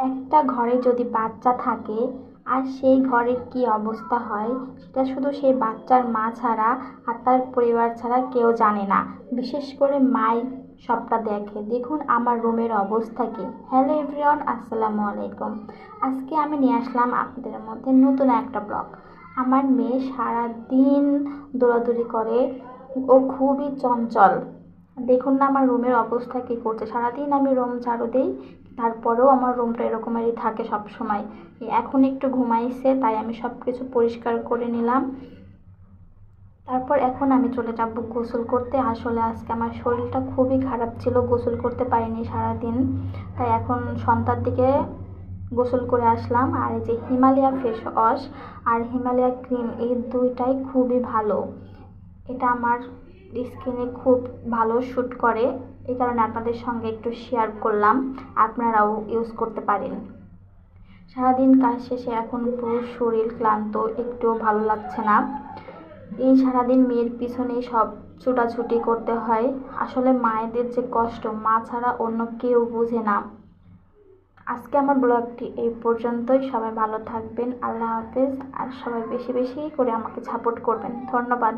একটা ঘরে যদি বাচ্চা থাকে আর সেই ঘরের কি অবস্থা হয় সেটা শুধু সেই বাচ্চার মা ছাড়া আর তার পরিবার ছাড়া কেউ জানে না। বিশেষ করে মাই সবটা দেখে। দেখুন আমার রুমের অবস্থা কি। হ্যালো এভরিওয়ান, আসসালামু আলাইকুম। আজকে আমি নিয়ে আসলাম আপনাদের মধ্যে নতুন একটা ব্লগ। আমার মেয়ে সারা দিন দৌড়াদৌড়ি করে, ও খুবই চঞ্চল। দেখুন না আমার রুমের অবস্থা কি করছে। সারাদিন আমি রুম ঝাড়ু দিই, তারপরেও আমার রুমটা এরকমেরই থাকে সব সময়। এখন একটু ঘুমাইছে তাই আমি সব কিছু পরিষ্কার করে নিলাম। তারপর এখন আমি চলে যাব গোসল করতে। আসলে আজকে আমার শরীরটা খুবই খারাপ ছিল, গোসল করতে পারিনি সারাদিন। তাই এখন সন্ধ্যার দিকে গোসল করে আসলাম। আর এই যে হিমালয়া ফেস ওয়াশ আর হিমালয়া ক্রিম, এই দুইটাই খুবই ভালো। এটা আমার স্কিনে খুব ভালো শ্যুট করে, এই কারণে আপনাদের সঙ্গে একটু শেয়ার করলাম, আপনারাও ইউজ করতে পারেন। সারাদিন কাজ শেষে এখন পুরো শরীর ক্লান্ত, একটুও ভালো লাগছে না। এই সারাদিন মেয়ের পিছনেই সব ছুটাছুটি করতে হয়। আসলে মায়েদের যে কষ্ট মা ছাড়া অন্য কেউ বুঝে না। আজকে আমার ব্লগটি এই পর্যন্তই। সবাই ভালো থাকবেন, আল্লাহ হাফেজ। আর সবাই বেশি বেশি করে আমাকে সাপোর্ট করবেন। ধন্যবাদ।